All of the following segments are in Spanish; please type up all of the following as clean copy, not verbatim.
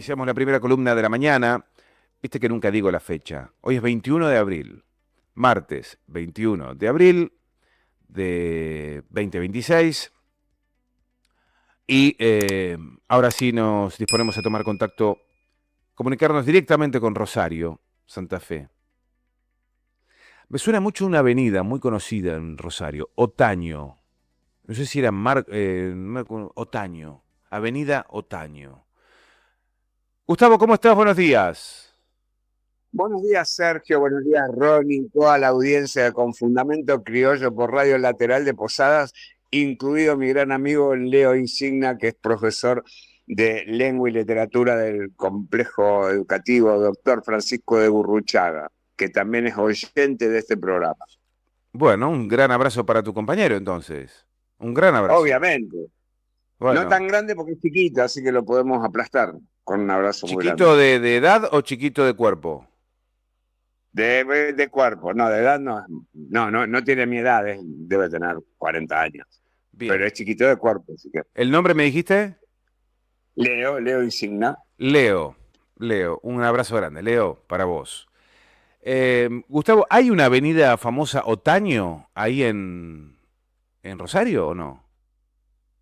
Iniciamos la primera columna de la mañana. Viste que nunca digo la fecha. Hoy es 21 de abril, martes 21 de abril de 2026. Y ahora sí nos disponemos a tomar contacto, comunicarnos directamente con Rosario, Santa Fe. Me suena mucho una avenida muy conocida en Rosario, Otaño. No sé si era Otaño, Avenida Otaño. Gustavo, ¿cómo estás? Buenos días. Buenos días, Sergio. Buenos días, Ronnie. Toda la audiencia con Fundamento Criollo por Radio Lateral de Posadas, incluido mi gran amigo Leo Insigna, que es profesor de Lengua y Literatura del Complejo Educativo Doctor Francisco de Gurruchaga, que también es oyente de este programa. Bueno, un gran abrazo para tu compañero entonces. Un gran abrazo. Obviamente. No Bueno, tan grande porque es chiquito, así que lo podemos aplastar con un abrazo muy grande. ¿chiquito de edad o chiquito de cuerpo? De cuerpo, no, de edad no, no tiene mi edad, debe tener 40 años, pero Bien. es chiquito de cuerpo, así que ¿El nombre me dijiste? Leo Insigna. Leo. Leo, un abrazo grande. Leo, para vos. Gustavo, ¿hay una avenida famosa Otaño ahí en Rosario o no?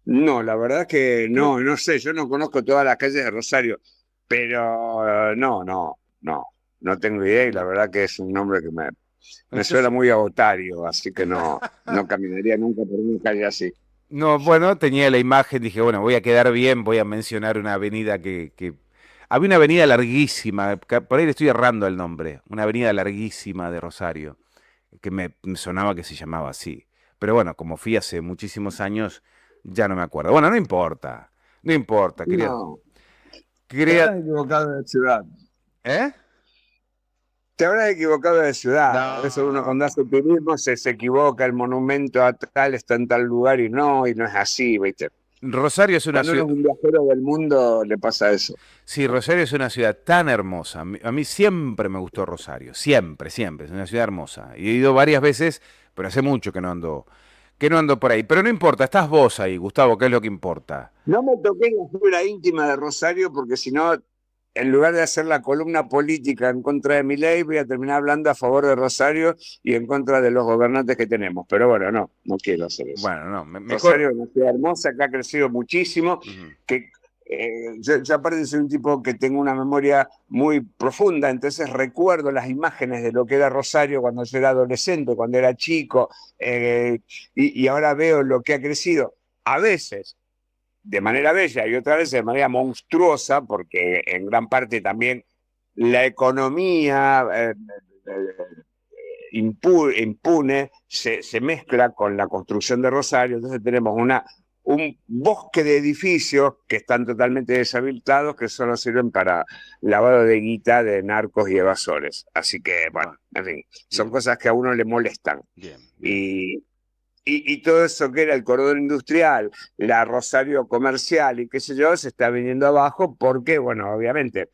No, la verdad que Creo, no sé, yo no conozco todas las calles de Rosario, pero no tengo idea y la verdad que es un nombre que me suena entonces, muy a Otario, así que no caminaría nunca por una calle así. no, bueno, tenía la imagen, dije, bueno, voy a quedar bien, voy a mencionar una avenida Había una avenida larguísima, por ahí le estoy errando el nombre, una avenida larguísima de Rosario, que me sonaba que se llamaba así. Pero bueno, como fui hace muchísimos años, ya no me acuerdo. Bueno, no importa, no importa, No, te quería, habrás equivocado de ciudad. ¿eh? Te habrás equivocado de ciudad. A veces uno No. cuando hace turismo se equivoca, el monumento a tal está en tal lugar y no es así, ¿viste? Rosario es una Cuando uno ciudad, es un viajero del mundo le pasa eso. sí, Rosario es una ciudad tan hermosa. A mí siempre me gustó Rosario, siempre, siempre. Es una ciudad hermosa. Y he ido varias veces, pero hace mucho que no ando por ahí. Pero no importa, estás vos ahí, Gustavo, ¿qué es lo que importa? No me toqué la fibra íntima de Rosario porque si no, en lugar de hacer la columna política en contra de Milei, voy a terminar hablando a favor de Rosario y en contra de los gobernantes que tenemos. Pero bueno, no quiero hacer eso. Bueno, no, Rosario mejor. es una ciudad hermosa que ha crecido muchísimo, Ujú. que yo aparte soy un tipo que tengo una memoria muy profunda, entonces recuerdo las imágenes de lo que era Rosario cuando yo era adolescente, cuando era chico, y ahora veo lo que ha crecido. A veces de manera bella y otra vez de manera monstruosa, porque en gran parte también la economía impune se mezcla con la construcción de Rosario, entonces tenemos un bosque de edificios que están totalmente deshabitados, que solo sirven para lavado de guita de narcos y evasores. Así que, bueno, Bueno, en fin, son bien, cosas que a uno le molestan. bien, bien. Y, y todo eso que era el cordón industrial, la Rosario comercial y qué sé yo, se está viniendo abajo porque, bueno, obviamente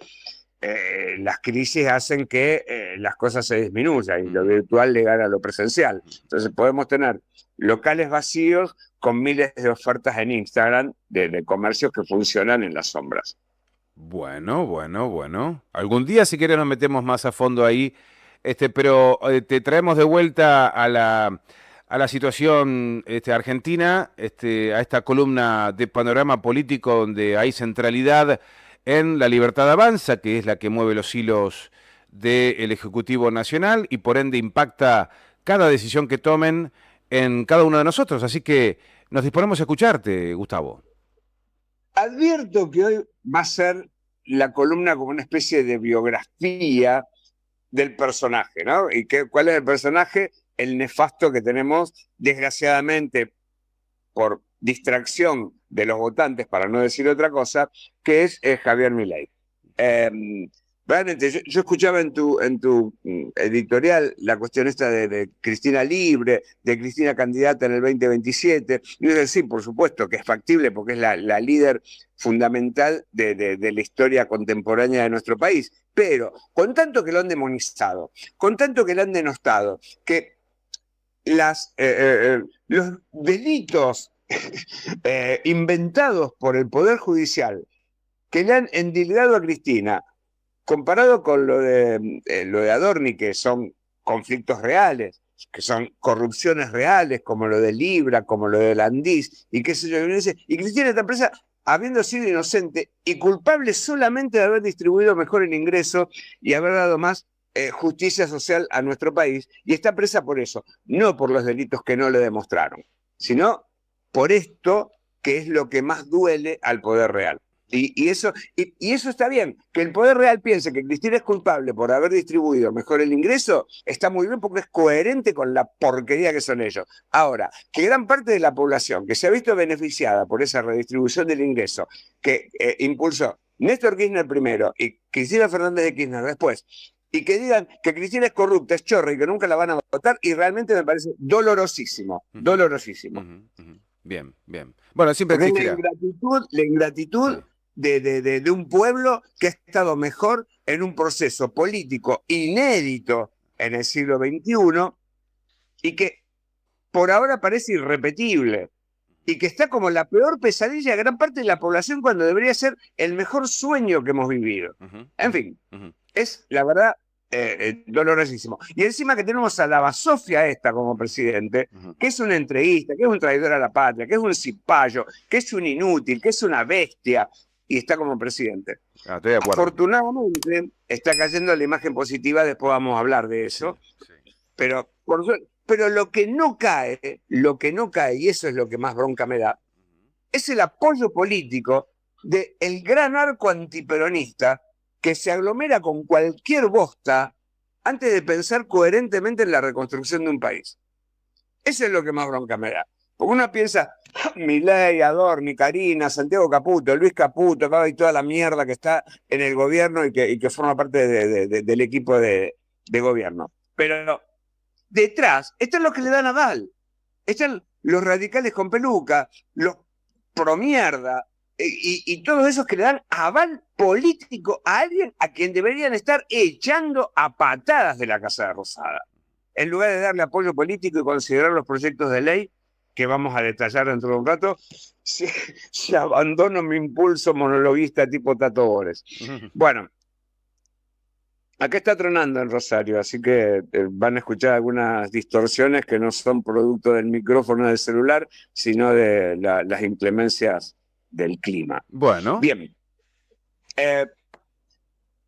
las crisis hacen que las cosas se disminuyan y lo Ujú, virtual le gana a lo presencial. ujú. Entonces podemos tener locales vacíos con miles de ofertas en Instagram de comercios que funcionan en las sombras. Bueno, bueno, bueno. Algún día, si querés, nos metemos más a fondo ahí. Pero te traemos de vuelta a la situación argentina, a esta columna de panorama político donde hay centralidad en la Libertad Avanza, que es la que mueve los hilos del Ejecutivo Nacional y por ende impacta cada decisión que tomen en cada uno de nosotros. Así que nos disponemos a escucharte, Gustavo. Advierto que hoy va a ser la columna como una especie de biografía del personaje, ¿no? ¿Y cuál es el personaje? El nefasto que tenemos, desgraciadamente, por distracción de los votantes, para no decir otra cosa, que es Javier Milei. Eh, Realmente, yo escuchaba en tu editorial la cuestión esta de Cristina libre, de Cristina candidata en el 2027. Y yo decía, sí, por supuesto que es factible porque es la líder fundamental de la historia contemporánea de nuestro país. Pero con tanto que lo han demonizado, con tanto que lo han denostado, que los delitos inventados por el Poder Judicial que le han endilgado a Cristina, comparado con lo de Adorni, que son conflictos reales, que son corrupciones reales, como lo de Libra, como lo de Landís, y qué sé yo, y Cristina está presa habiendo sido inocente y culpable solamente de haber distribuido mejor el ingreso y haber dado más justicia social a nuestro país, y está presa por eso, no por los delitos que no le demostraron, sino por esto que es lo que más duele al poder real. Y eso está bien. Que el poder real piense que Cristina es culpable por haber distribuido mejor el ingreso, está muy bien porque es coherente con la porquería que son ellos. Ahora, que gran parte de la población que se ha visto beneficiada por esa redistribución del ingreso que impulsó Néstor Kirchner primero y Cristina Fernández de Kirchner después, y que digan que Cristina es corrupta, es chorra y que nunca la van a votar, y realmente me parece dolorosísimo, dolorosísimo. Bien, bien. Bueno, siempre Porque es existirá. la ingratitud Sí. de un pueblo que ha estado mejor en un proceso político inédito en el siglo XXI y que por ahora parece irrepetible y que está como la peor pesadilla de gran parte de la población cuando debería ser el mejor sueño que hemos vivido. En fin, es la verdad dolorosísimo. Y encima que tenemos a la basofia esta como presidente, que es un entreguista, que es un traidor a la patria, que es un cipayo, que es un inútil, que es una bestia, y está como presidente. Estoy de acuerdo. Afortunadamente está cayendo la imagen positiva, después vamos a hablar de eso, pero lo que no cae, y eso es lo que más bronca me da, es el apoyo político del gran arco antiperonista que se aglomera con cualquier bosta antes de pensar coherentemente en la reconstrucción de un país. Eso es lo que más bronca me da. Porque uno piensa, Milei, Adorni, Karina, Santiago Caputo, Luis Caputo, y toda la mierda que está en el gobierno y que forma parte del equipo de gobierno. Pero detrás están los que le dan aval. Están los radicales con peluca, los pro mierda, y todos esos que le dan aval político a alguien a quien deberían estar echando a patadas de la Casa de Rosada, en lugar de darle apoyo político y considerar los proyectos de ley que vamos a detallar dentro de un rato, si abandono mi impulso monologuista tipo Tato Bores. Bueno, acá está tronando en Rosario, así que van a escuchar algunas distorsiones que no son producto del micrófono del celular, sino de las inclemencias del clima. Bueno. Bien.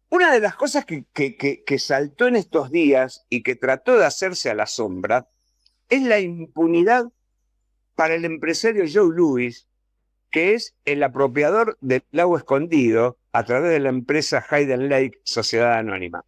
Una de las cosas que saltó en estos días y que trató de hacerse a la sombra es la impunidad para el empresario Joe Louis, que es el apropiador del lago escondido a través de la empresa Hayden Lake Sociedad Anónima.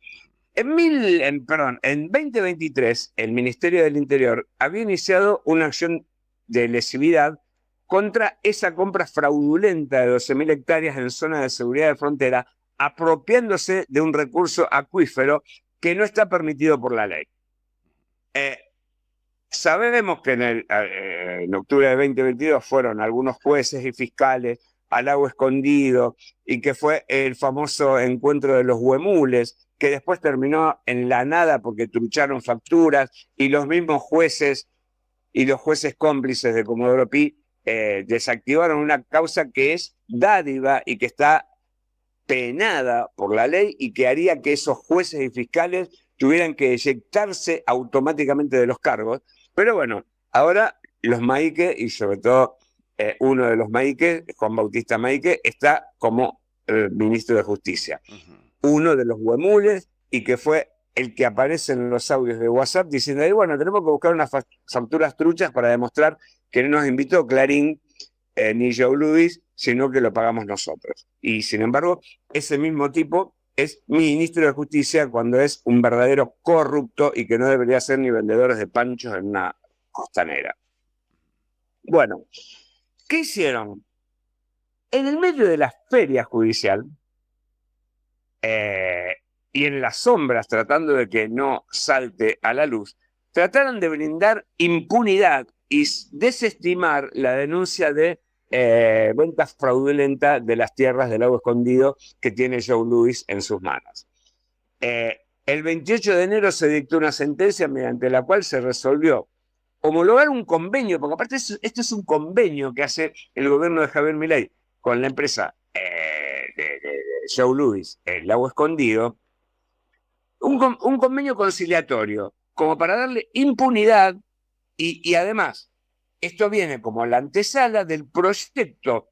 En 2023, el Ministerio del Interior había iniciado una acción de lesividad contra esa compra fraudulenta de 12.000 hectáreas en zona de seguridad de frontera, apropiándose de un recurso acuífero que no está permitido por la ley. Sabemos que en octubre de 2022 fueron algunos jueces y fiscales al lago escondido y que fue el famoso encuentro de los huemules, que después terminó en la nada porque trucharon facturas y los mismos jueces y los jueces cómplices de Comodoro Pi desactivaron una causa que es dádiva y que está penada por la ley y que haría que esos jueces y fiscales tuvieran que eyectarse automáticamente de los cargos. Pero bueno, ahora los Maike, y sobre todo uno de los Maike, Juan Bautista Maike, está como ministro de Justicia. Uno de los huemules, y que fue el que aparece en los audios de WhatsApp diciendo, bueno, tenemos que buscar unas facturas truchas para demostrar que no nos invitó Clarín ni Joe Louis, sino que lo pagamos nosotros. Y sin embargo, ese mismo tipo es ministro de Justicia cuando es un verdadero corrupto y que no debería ser ni vendedores de panchos en una costanera. Bueno, ¿qué hicieron? En el medio de la feria judicial y en las sombras, tratando de que no salte a la luz, trataron de brindar impunidad y desestimar la denuncia de venta fraudulenta de las tierras del lago escondido que tiene Joe Louis en sus manos. El 28 de enero se dictó una sentencia mediante la cual se resolvió homologar un convenio, porque aparte esto es un convenio que hace el gobierno de Javier Milei con la empresa Joe Louis, El Lago Escondido, un convenio conciliatorio, como para darle impunidad y además, esto viene como la antesala del proyecto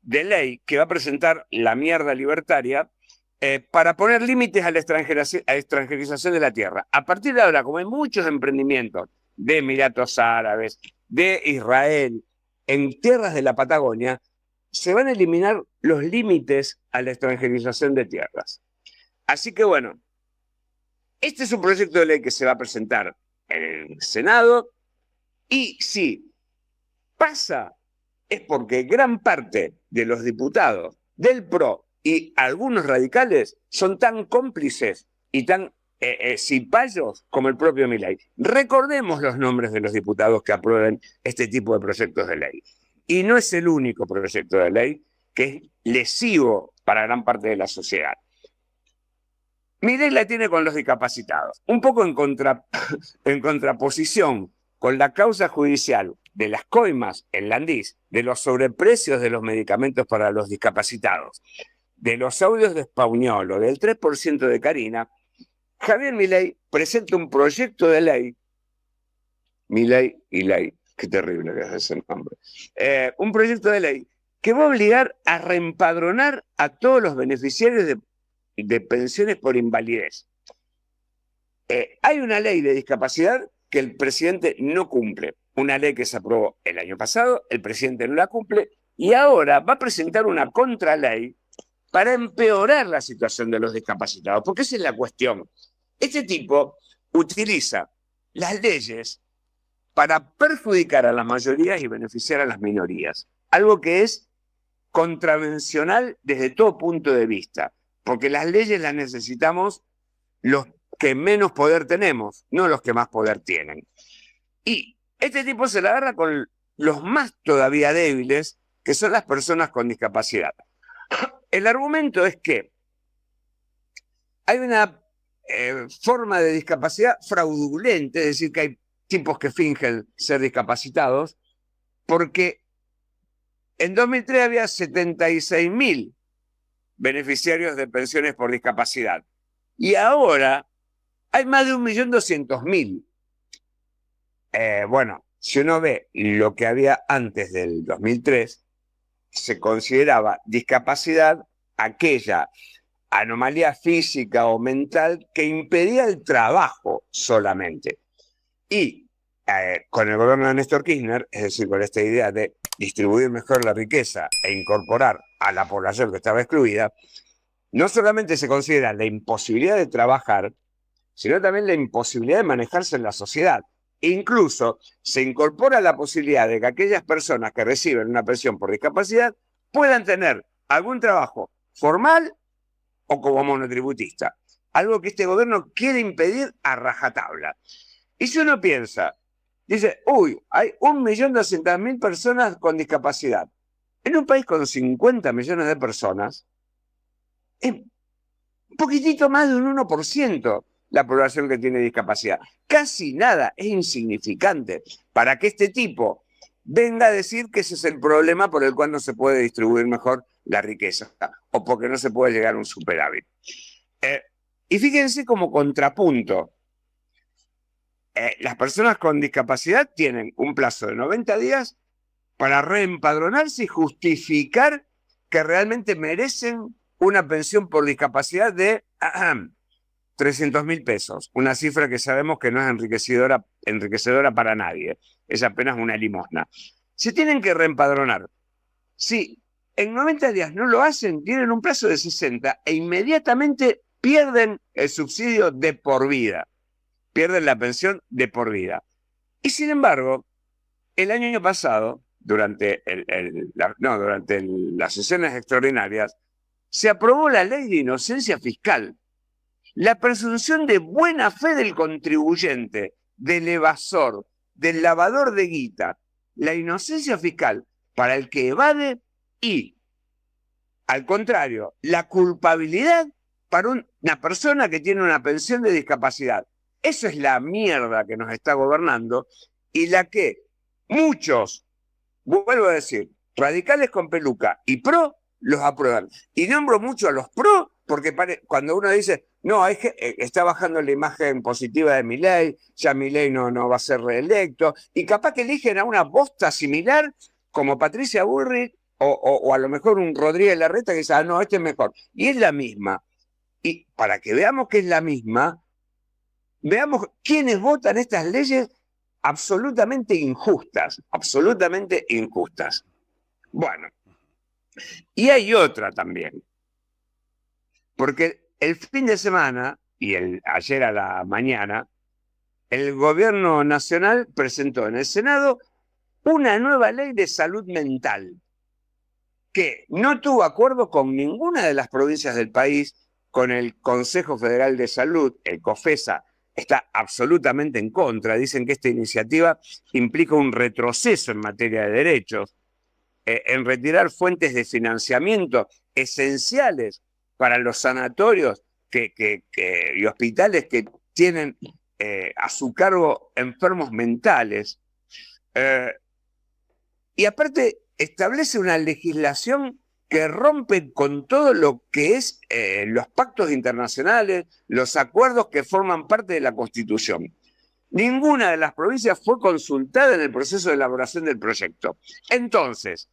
de ley que va a presentar la mierda libertaria para poner límites a la extranjerización de la tierra. A partir de ahora, como hay muchos emprendimientos de Emiratos Árabes, de Israel, en tierras de la Patagonia, se van a eliminar los límites a la extranjerización de tierras. Así que bueno, este es un proyecto de ley que se va a presentar en el Senado y si pasa es porque gran parte de los diputados del PRO y algunos radicales son tan cómplices y tan cipayos como el propio Milei. Recordemos los nombres de los diputados que aprueben este tipo de proyectos de ley. Y no es el único proyecto de ley que es lesivo para gran parte de la sociedad. Milei la tiene con los discapacitados, un poco en contraposición con la causa judicial de las coimas en Landís, de los sobreprecios de los medicamentos para los discapacitados, de los audios de Spagnuolo, del 3% de Carina. Javier Milei presenta un proyecto de ley, Milei y Ley, qué terrible que es ese nombre, un proyecto de ley que va a obligar a reempadronar a todos los beneficiarios de pensiones por invalidez. Hay una ley de discapacidad que el presidente no cumple, una ley que se aprobó el año pasado, el presidente no la cumple y ahora va a presentar una contraley para empeorar la situación de los discapacitados, porque esa es la cuestión. Este tipo utiliza las leyes para perjudicar a las mayorías y beneficiar a las minorías, algo que es contravencional desde todo punto de vista, porque las leyes las necesitamos los que menos poder tenemos, no los que más poder tienen. Y este tipo se la agarra con los más todavía débiles, que son las personas con discapacidad. El argumento es que hay una forma de discapacidad fraudulenta, es decir, que hay tipos que fingen ser discapacitados, porque en 2003 había 76.000 beneficiarios de pensiones por discapacidad y ahora hay más de 1.200.000. Bueno, si uno ve lo que había antes del 2003, se consideraba discapacidad aquella anomalía física o mental que impedía el trabajo solamente. Y con el gobierno de Néstor Kirchner, es decir, con esta idea de distribuir mejor la riqueza e incorporar a la población que estaba excluida, no solamente se considera la imposibilidad de trabajar, sino también la imposibilidad de manejarse en la sociedad. Incluso se incorpora la posibilidad de que aquellas personas que reciben una pensión por discapacidad puedan tener algún trabajo formal o como monotributista, algo que este gobierno quiere impedir a rajatabla. Y si uno piensa, dice, uy, hay 1.200.000 personas con discapacidad. En un país con 50 millones de personas, es un poquitito más de un 1% la población que tiene discapacidad. Casi nada, es insignificante para que este tipo venga a decir que ese es el problema por el cual no se puede distribuir mejor la riqueza o porque no se puede llegar a un superávit. Y fíjense como contrapunto, las personas con discapacidad tienen un plazo de 90 días para reempadronarse y justificar que realmente merecen una pensión por discapacidad de 300.000 pesos, una cifra que sabemos que no es enriquecedora para nadie, es apenas una limosna. Se tienen que reempadronar. Si en 90 días no lo hacen, tienen un plazo de 60 e inmediatamente pierden el subsidio de por vida, pierden la pensión de por vida. Y sin embargo, el año pasado, durante las sesiones extraordinarias, se aprobó la ley de inocencia fiscal. La presunción de buena fe del contribuyente, del evasor, del lavador de guita, la inocencia fiscal para el que evade y, al contrario, la culpabilidad para una persona que tiene una pensión de discapacidad. Esa es la mierda que nos está gobernando y la que muchos, vuelvo a decir, radicales con peluca y PRO los aprueban. Y nombro mucho a los pro, porque cuando uno dice, no, es que está bajando la imagen positiva de Milei, ya Milei no va a ser reelecto, y capaz que eligen a una bosta similar como Patricia Bullrich o a lo mejor un Rodríguez Larreta que dice, no, este es mejor. Y es la misma. Y para que veamos que es la misma, veamos quiénes votan estas leyes absolutamente injustas, absolutamente injustas. Bueno, y hay otra también, porque el fin de semana y ayer a la mañana, el gobierno nacional presentó en el Senado una nueva ley de salud mental que no tuvo acuerdo con ninguna de las provincias del país, con el Consejo Federal de Salud, el COFESA, está absolutamente en contra. Dicen que esta iniciativa implica un retroceso en materia de derechos, en retirar fuentes de financiamiento esenciales para los sanatorios y hospitales que tienen a su cargo enfermos mentales. Y aparte establece una legislación que rompe con todo lo que es los pactos internacionales, los acuerdos que forman parte de la Constitución. Ninguna de las provincias fue consultada en el proceso de elaboración del proyecto. Entonces,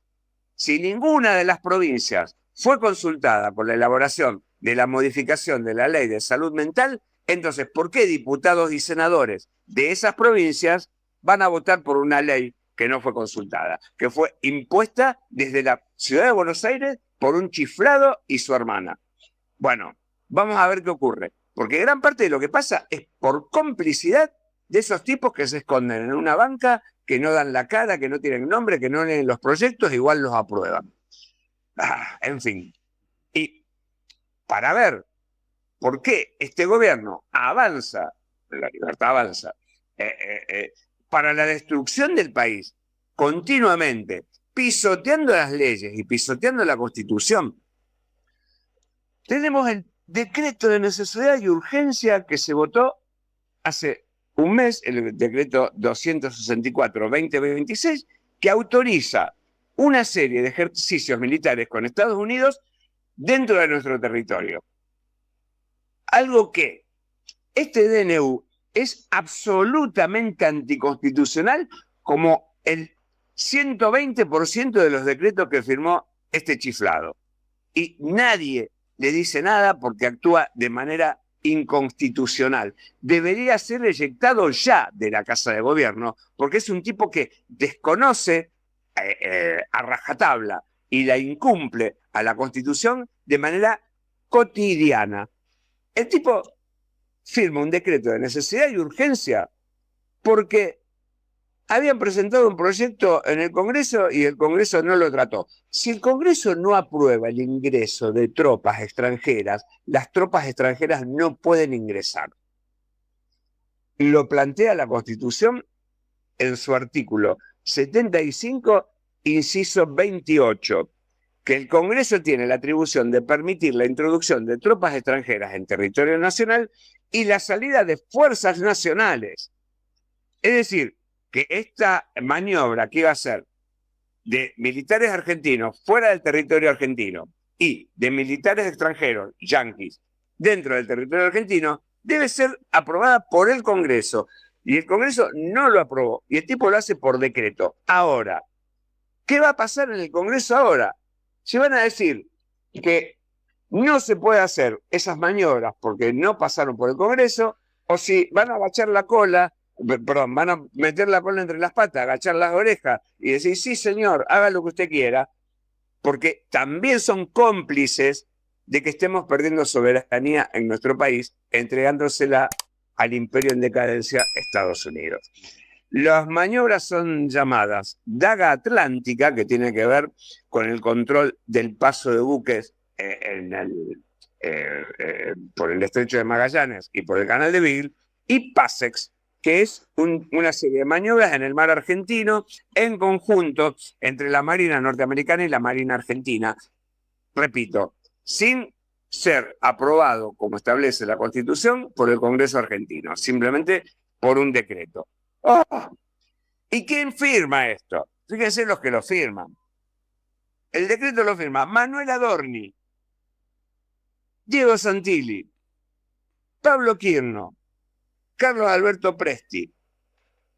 si ninguna de las provincias fue consultada por la elaboración de la modificación de la ley de salud mental, entonces, ¿por qué diputados y senadores de esas provincias van a votar por una ley que no fue consultada, que fue impuesta desde la ciudad de Buenos Aires por un chiflado y su hermana? Bueno, vamos a ver qué ocurre, porque gran parte de lo que pasa es por complicidad de esos tipos que se esconden en una banca, que no dan la cara, que no tienen nombre, que no leen los proyectos, igual los aprueban. En fin. Y para ver por qué este gobierno avanza, la libertad avanza, para la destrucción del país, continuamente, pisoteando las leyes y pisoteando la Constitución, tenemos el decreto de necesidad y urgencia que se votó hace un mes, el decreto 264-2026, que autoriza una serie de ejercicios militares con Estados Unidos dentro de nuestro territorio. Algo que este DNU es absolutamente anticonstitucional, como el 120% de los decretos que firmó este chiflado. Y nadie le dice nada porque actúa de manera inconstitucional. Debería ser eyectado ya de la Casa de Gobierno, porque es un tipo que desconoce a rajatabla y la incumple a la Constitución de manera cotidiana. El tipo firma un decreto de necesidad y urgencia porque habían presentado un proyecto en el Congreso y el Congreso no lo trató. Si el Congreso no aprueba el ingreso de tropas extranjeras, las tropas extranjeras no pueden ingresar. Lo plantea la Constitución en su artículo 75, inciso 28, que el Congreso tiene la atribución de permitir la introducción de tropas extranjeras en territorio nacional y la salida de fuerzas nacionales. Es decir, que esta maniobra que iba a ser de militares argentinos fuera del territorio argentino y de militares extranjeros, yanquis, dentro del territorio argentino, debe ser aprobada por el Congreso. Y el Congreso no lo aprobó. Y el tipo lo hace por decreto. Ahora, ¿qué va a pasar en el Congreso ahora? Se van a decir que no se puede hacer esas maniobras porque no pasaron por el Congreso, o si van a agachar la cola, perdón, van a meter la cola entre las patas, agachar las orejas y decir, sí señor, haga lo que usted quiera, porque también son cómplices de que estemos perdiendo soberanía en nuestro país, entregándosela al imperio en decadencia, Estados Unidos. Las maniobras son llamadas Daga Atlántica, que tiene que ver con el control del paso de buques por el Estrecho de Magallanes y por el Canal de Beagle, y PASEX, que es una serie de maniobras en el mar argentino en conjunto entre la Marina norteamericana y la Marina argentina. Repito, sin ser aprobado, como establece la Constitución, por el Congreso argentino, simplemente por un decreto. ¡Oh! ¿Y quién firma esto? Fíjense los que lo firman. el decreto lo firma Manuel Adorni, Diego Santilli, Pablo Quirno, Carlos Alberto Presti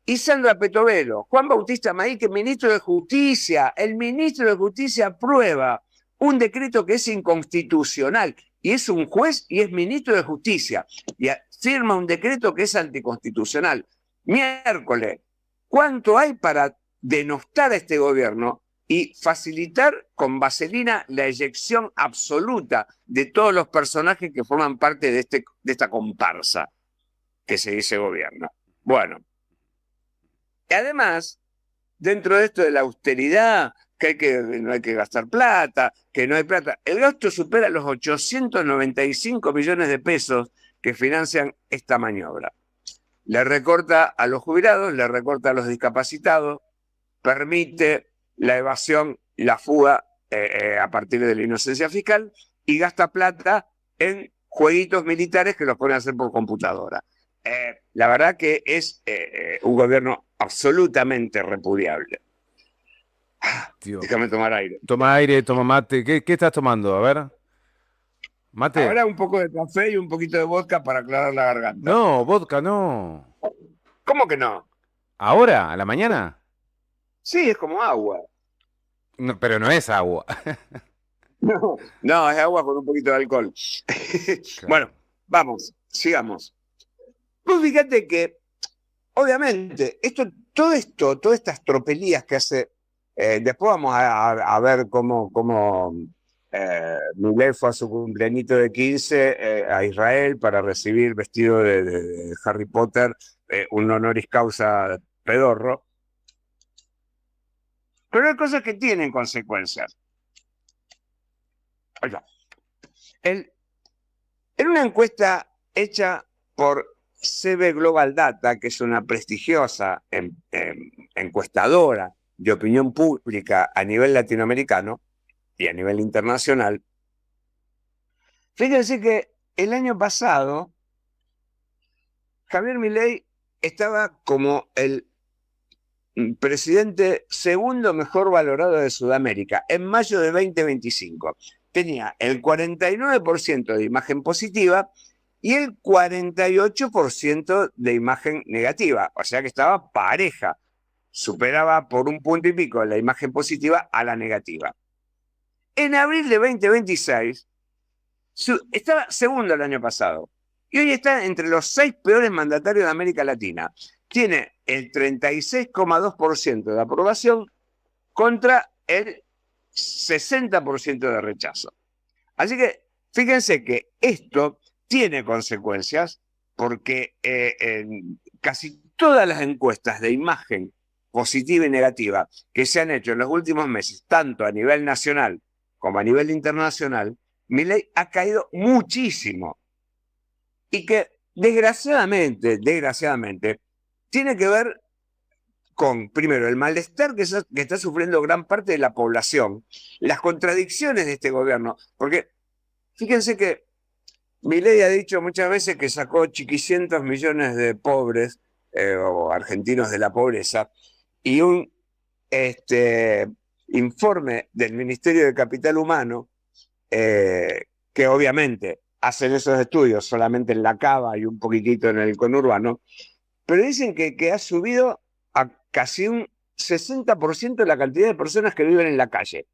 y Sandra Petovelo. Juan Bautista Maíque, ministro de Justicia. El ministro de Justicia aprueba un decreto que es inconstitucional y es un juez y es ministro de Justicia y firma un decreto que es anticonstitucional. Miércoles, ¿cuánto hay para denostar a este gobierno y facilitar con vaselina la eyección absoluta de todos los personajes que forman parte de esta comparsa que se dice gobierno? Bueno, y además, dentro de esto de la austeridad, no hay que gastar plata, que no hay plata, el gasto supera los 895 millones de pesos que financian esta maniobra. Le recorta a los jubilados, le recorta a los discapacitados, permite la evasión, la fuga a partir de la inocencia fiscal y gasta plata en jueguitos militares que los pone a hacer por computadora. La verdad que es un gobierno absolutamente repudiable. Tío. Déjame tomar aire. Toma aire, toma mate. ¿Qué estás tomando? A ver. ¿Mate? Ahora un poco de café y un poquito de vodka para aclarar la garganta. No, vodka no. ¿Cómo que no? ¿Ahora? ¿A la mañana? Sí, es como agua. No, pero no es agua. No, es agua con un poquito de alcohol. Claro. Bueno, vamos, sigamos. Pues fíjate que, obviamente, todas estas tropelías que hace, después vamos a ver cómo Milei fue a su cumpleañito de 15 a Israel para recibir vestido de Harry Potter un honoris causa pedorro. Pero hay cosas que tienen consecuencias. Oiga, en una encuesta hecha por CB Global Data, que es una prestigiosa encuestadora de opinión pública a nivel latinoamericano y a nivel internacional, fíjense que el año pasado Javier Milei estaba como el presidente segundo mejor valorado de Sudamérica en mayo de 2025. Tenía el 49% de imagen positiva y el 48% de imagen negativa. O sea que estaba pareja. Superaba por un punto y pico la imagen positiva a la negativa. En abril de 2026 estaba segundo el año pasado. Y hoy está entre los 6 peores mandatarios de América Latina. Tiene el 36,2% de aprobación contra el 60% de rechazo. Así que fíjense que esto tiene consecuencias porque en casi todas las encuestas de imagen positiva y negativa que se han hecho en los últimos meses, tanto a nivel nacional como a nivel internacional, Milei ha caído muchísimo. Y que desgraciadamente, tiene que ver con, primero, el malestar que está sufriendo gran parte de la población, las contradicciones de este gobierno, porque fíjense que Milei ha dicho muchas veces que sacó chiquicientos millones de pobres o argentinos de la pobreza, y un informe del Ministerio de Capital Humano, que obviamente hacen esos estudios solamente en la Cava y un poquitito en el conurbano, pero dicen que ha subido a casi un 60% la cantidad de personas que viven en la calle,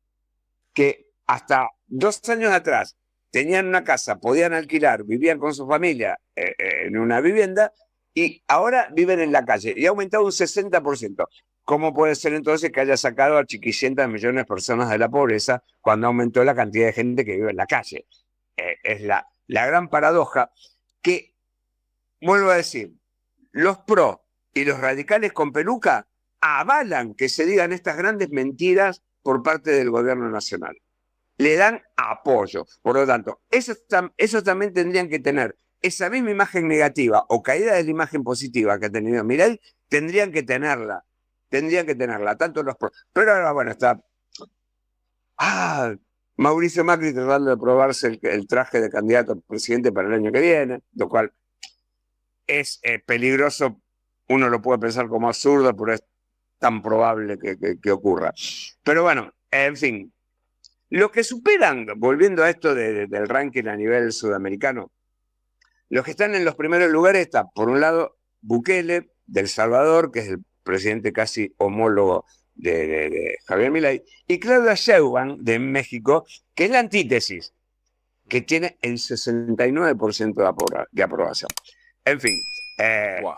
que hasta 2 años atrás tenían una casa, podían alquilar, vivían con su familia en una vivienda y ahora viven en la calle y ha aumentado un 60%. ¿Cómo puede ser entonces que haya sacado a chiquicientas millones de personas de la pobreza cuando aumentó la cantidad de gente que vive en la calle? Es la gran paradoja que, vuelvo a decir, los pro y los radicales con peluca avalan que se digan estas grandes mentiras por parte del gobierno nacional. Le dan apoyo. Por lo tanto, esos también tendrían que tener esa misma imagen negativa o caída de la imagen positiva que ha tenido Milei, tendrían que tenerla, tanto los pro. Pero ahora, bueno, está Mauricio Macri tratando de probarse el traje de candidato a presidente para el año que viene, lo cual es peligroso. Uno lo puede pensar como absurdo, pero es tan probable que ocurra. Pero bueno, en fin, Los que superan, volviendo a esto del ranking a nivel sudamericano, los que están en los primeros lugares están, por un lado, Bukele, de El Salvador, que es el presidente casi homólogo de Javier Milei, y Claudia Sheinbaum, de México, que es la antítesis, que tiene el 69% de aprobación. En fin, Wow.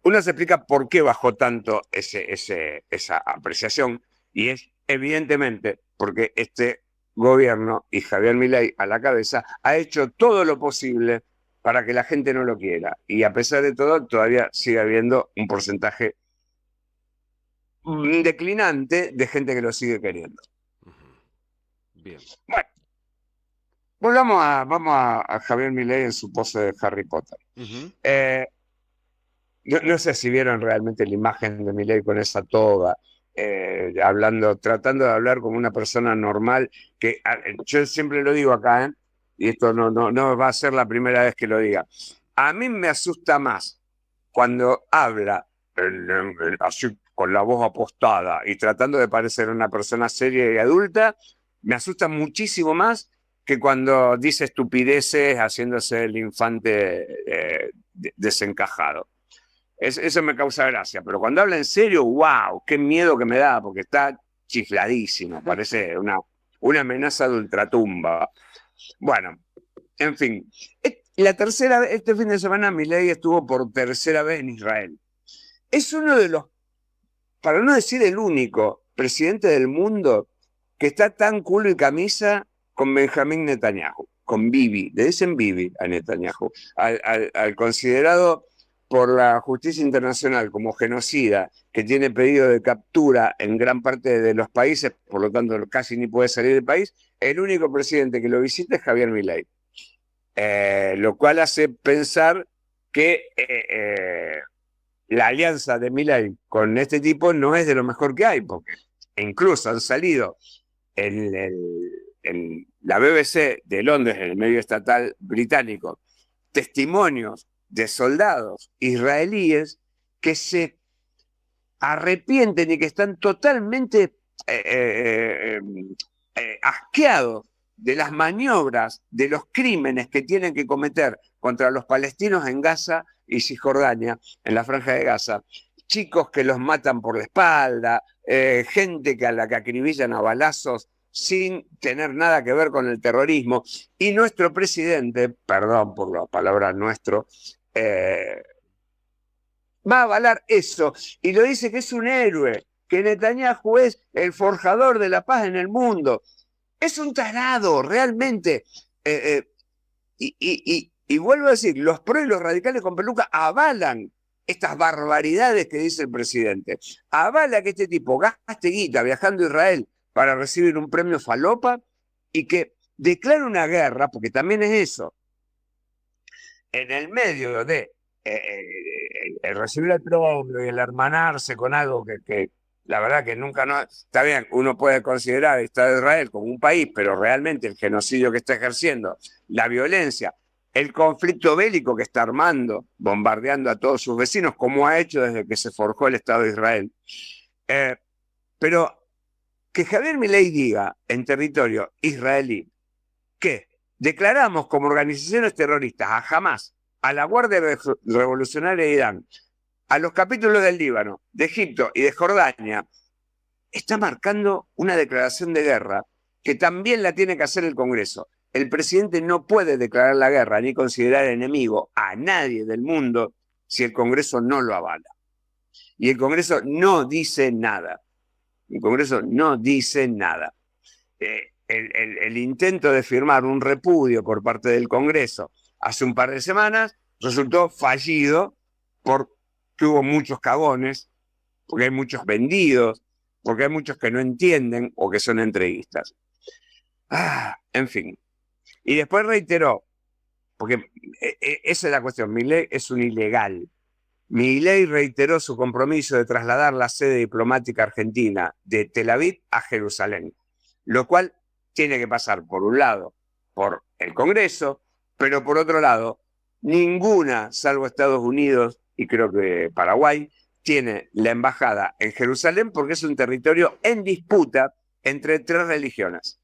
uno se explica por qué bajó tanto esa apreciación, y es evidentemente porque este gobierno y Javier Milei a la cabeza ha hecho todo lo posible para que la gente no lo quiera, y a pesar de todo todavía sigue habiendo un porcentaje declinante de gente que lo sigue queriendo. Bien. Bueno, vamos a Javier Milei en su pose de Harry Potter. No sé si vieron realmente la imagen de Milei con esa toga, tratando de hablar como una persona normal, que yo siempre lo digo acá, y esto no va a ser la primera vez que lo diga. A mí me asusta más cuando habla así con la voz apostada y tratando de parecer una persona seria y adulta, me asusta muchísimo más que cuando dice estupideces haciéndose el infante desencajado. Eso me causa gracia, pero cuando habla en serio, wow, qué miedo que me da, porque está chifladísimo, parece una amenaza de ultratumba. Bueno, en fin, este fin de semana Milei estuvo por tercera vez en Israel. Es uno de los, para no decir el único, presidente del mundo que está tan culo y camisa con Benjamín Netanyahu, con Bibi, le dicen Bibi a Netanyahu, al considerado por la justicia internacional como genocida, que tiene pedido de captura en gran parte de los países, por lo tanto casi ni puede salir del país. El único presidente que lo visita es Javier Milei, lo cual hace pensar que la alianza de Milei con este tipo no es de lo mejor que hay, porque incluso han salido en la BBC de Londres, en el medio estatal británico, testimonios de soldados israelíes que se arrepienten y que están totalmente asqueados de las maniobras, de los crímenes que tienen que cometer contra los palestinos en Gaza y Cisjordania, en la Franja de Gaza. Chicos que los matan por la espalda, gente a la que acribillan a balazos sin tener nada que ver con el terrorismo. Y nuestro presidente, perdón por la palabra nuestro, va a avalar eso. Y lo dice que es un héroe, que Netanyahu es el forjador de la paz en el mundo. Es un tarado, realmente. Y vuelvo a decir, los pro y los radicales con peluca avalan estas barbaridades que dice el presidente. Avala que este tipo gaste guita viajando a Israel para recibir un premio falopa y que declare una guerra, porque también es eso, en el medio de el recibir el premio y el hermanarse con algo que la verdad que nunca no... Está bien, uno puede considerar el Estado de Israel como un país, pero realmente el genocidio que está ejerciendo, la violencia, el conflicto bélico que está armando, bombardeando a todos sus vecinos, como ha hecho desde que se forjó el Estado de Israel. Pero que Javier Milei diga en territorio israelí que declaramos como organizaciones terroristas a Hamas, a la Guardia Revolucionaria de Irán, a los capítulos del Líbano, de Egipto y de Jordania, está marcando una declaración de guerra que también la tiene que hacer el Congreso. El presidente no puede declarar la guerra ni considerar enemigo a nadie del mundo si el Congreso no lo avala. Y el Congreso no dice nada. El Congreso no dice nada. El intento de firmar un repudio por parte del Congreso hace un par de semanas resultó fallido porque hubo muchos cagones, porque hay muchos vendidos, porque hay muchos que no entienden o que son entreguistas. En fin. Y después reiteró, porque esa es la cuestión, Milei es un ilegal. Milei reiteró su compromiso de trasladar la sede diplomática argentina de Tel Aviv a Jerusalén, lo cual tiene que pasar, por un lado, por el Congreso, pero por otro lado, ninguna, salvo Estados Unidos y creo que Paraguay, tiene la embajada en Jerusalén porque es un territorio en disputa entre 3 religiones.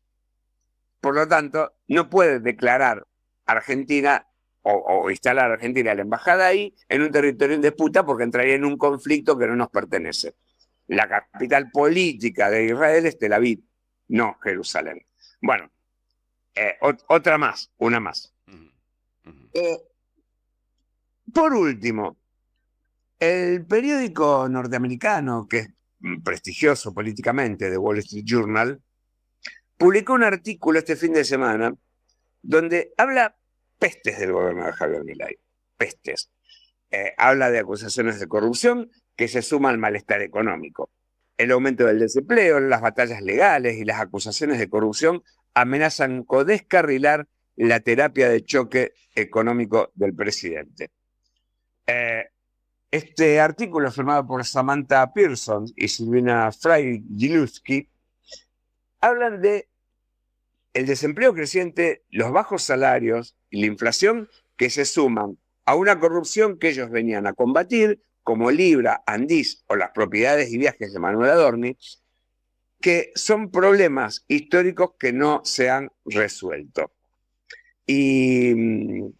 Por lo tanto, no puede declarar Argentina o instalar a Argentina la embajada ahí en un territorio en disputa porque entraría en un conflicto que no nos pertenece. La capital política de Israel es Tel Aviv, no Jerusalén. Bueno, otra más, una más. Por último, el periódico norteamericano, que es prestigioso políticamente, The Wall Street Journal, publicó un artículo este fin de semana donde habla pestes del gobierno de Javier Milei, pestes. Habla de acusaciones de corrupción que se suman al malestar económico. El aumento del desempleo, las batallas legales y las acusaciones de corrupción amenazan con descarrilar la terapia de choque económico del presidente. Este artículo, firmado por Samantha Pearson y Silvina Frey-Gilewski, hablan de el desempleo creciente, los bajos salarios y la inflación que se suman a una corrupción que ellos venían a combatir, como Libra, Andís o las propiedades y viajes de Manuel Adorni, que son problemas históricos que no se han resuelto. Y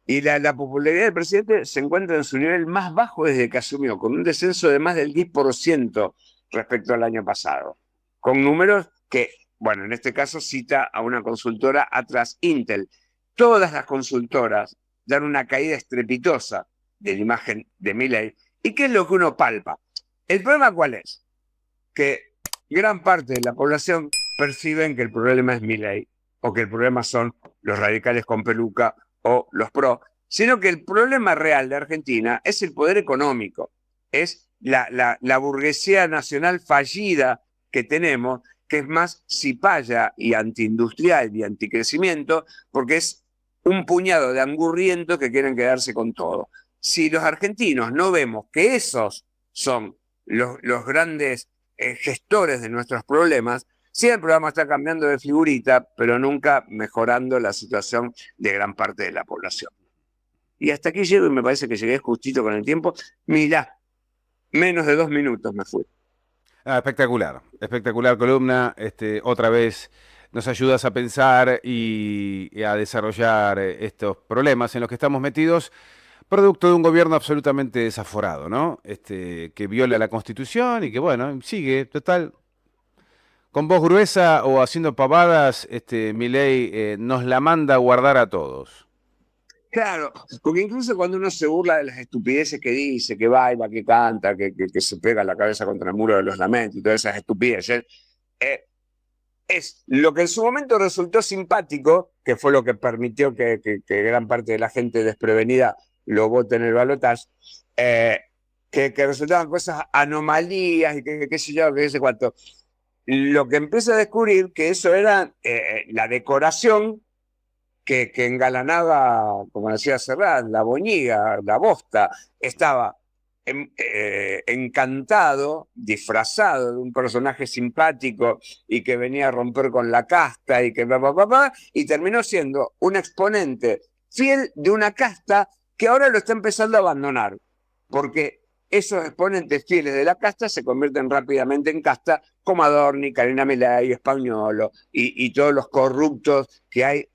la popularidad del presidente se encuentra en su nivel más bajo desde que asumió, con un descenso de más del 10% respecto al año pasado, con números que, bueno, en este caso cita a una consultora Atlas Intel. Todas las consultoras dan una caída estrepitosa de la imagen de Milei. ¿Y qué es lo que uno palpa? ¿El problema cuál es? Que gran parte de la población perciben que el problema es Milei o que el problema son los radicales con peluca o los pro, sino que el problema real de Argentina es el poder económico, es la burguesía nacional fallida que tenemos, que es más cipaya y antiindustrial y anticrecimiento, porque es un puñado de angurrientos que quieren quedarse con todo. Si los argentinos no vemos que esos son los grandes gestores de nuestros problemas, sí, el programa está cambiando de figurita, pero nunca mejorando la situación de gran parte de la población. Y hasta aquí llego y me parece que llegué justito con el tiempo. Mirá, menos de 2 minutos me fui. Espectacular, espectacular columna. Otra vez nos ayudas a pensar y a desarrollar estos problemas en los que estamos metidos, producto de un gobierno absolutamente desaforado, ¿no? Que viola la Constitución y que, bueno, sigue, total. Con voz gruesa o haciendo pavadas, Milei nos la manda a guardar a todos. Claro, porque incluso cuando uno se burla de las estupideces que dice, que baila, que canta, que se pega la cabeza contra el muro de los lamentos y todas esas estupideces, es lo que en su momento resultó simpático, que fue lo que permitió que gran parte de la gente desprevenida lo vote en el balotaje, que resultaban cosas anomalías y que qué sé yo, que sé cuánto. Lo que empieza a descubrir que eso era la decoración que engalanaba, como decía Serrat, la boñiga, la bosta, estaba encantado, disfrazado de un personaje simpático y que venía a romper con la casta y que y terminó siendo un exponente fiel de una casta que ahora lo está empezando a abandonar, porque esos exponentes fieles de la casta se convierten rápidamente en casta, como Adorni, Carina Milei, Españolo y todos los corruptos que hay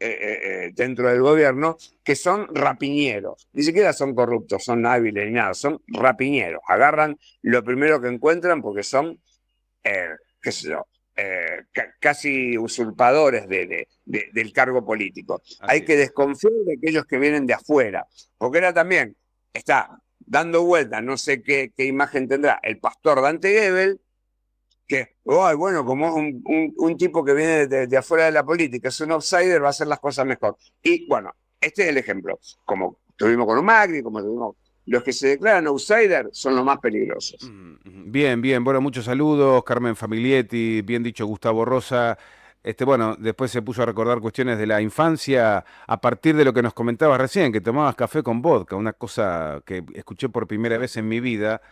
dentro del gobierno, que son rapiñeros. Ni siquiera son corruptos, son hábiles ni nada, son rapiñeros. Agarran lo primero que encuentran porque son, qué sé yo, casi usurpadores del cargo político. Hay que desconfiar de aquellos que vienen de afuera, porque era también, está dando vuelta, no sé qué imagen tendrá el pastor Dante Gebel, que, bueno, como es un tipo que viene de afuera de la política, es un outsider, va a hacer las cosas mejor. Y bueno, este es el ejemplo. Como tuvimos con Macri, como tuvimos... Los que se declaran outsider son los más peligrosos. Bien, bien. Bueno, muchos saludos. Carmen Famiglietti, bien dicho Gustavo Rosa. Bueno, después se puso a recordar cuestiones de la infancia a partir de lo que nos comentabas recién, que tomabas café con vodka, una cosa que escuché por primera vez en mi vida.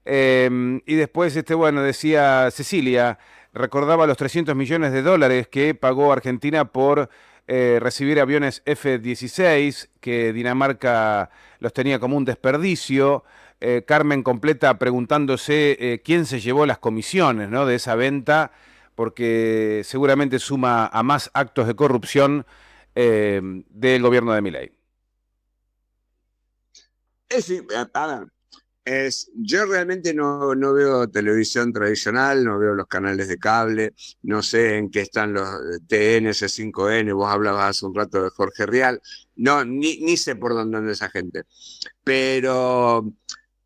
Y después, bueno, decía Cecilia, recordaba los 300 millones de dólares que pagó Argentina por recibir aviones F-16, que Dinamarca los tenía como un desperdicio. Carmen completa preguntándose quién se llevó las comisiones, ¿no?, de esa venta, porque seguramente suma a más actos de corrupción del gobierno de Milei. A ver, yo realmente no veo televisión tradicional, no veo los canales de cable, no sé en qué están los TN, C5N, vos hablabas hace un rato de Jorge Rial, no, ni sé por dónde anda esa gente. Pero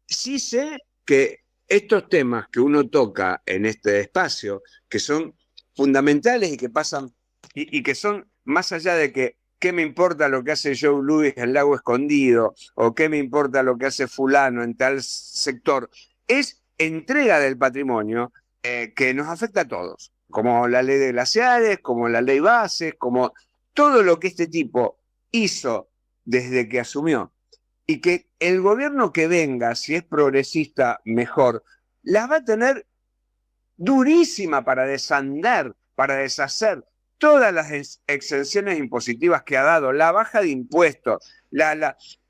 sí sé que estos temas que uno toca en este espacio, que son fundamentales y que pasan, y que son más allá de que qué me importa lo que hace Joe Louis en Lago Escondido o qué me importa lo que hace fulano en tal sector, es entrega del patrimonio que nos afecta a todos, como la ley de glaciares, como la ley bases, como todo lo que este tipo hizo desde que asumió y que el gobierno que venga, si es progresista, mejor, las va a tener durísima para desandar, para deshacer todas las exenciones impositivas que ha dado, la baja de impuestos,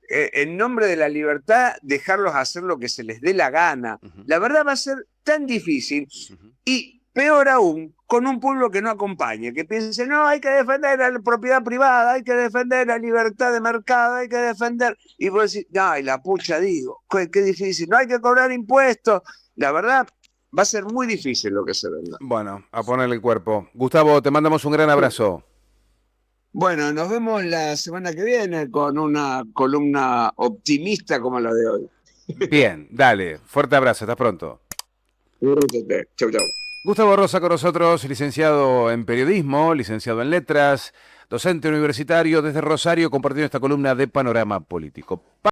en nombre de la libertad, dejarlos hacer lo que se les dé la gana. La verdad va a ser tan difícil y peor aún, con un pueblo que no acompañe, que piense, no, hay que defender la propiedad privada, hay que defender la libertad de mercado, hay que defender... Y vos decís, ay, la pucha, digo, qué difícil, no hay que cobrar impuestos. La verdad, va a ser muy difícil lo que se venga. Bueno, a ponerle el cuerpo. Gustavo, te mandamos un gran abrazo. Bueno, nos vemos la semana que viene con una columna optimista como la de hoy. Bien, dale. Fuerte abrazo, hasta pronto. Chau, chau. Gustavo Rosa con nosotros, licenciado en periodismo, licenciado en letras, docente universitario desde Rosario, compartiendo esta columna de Panorama Político.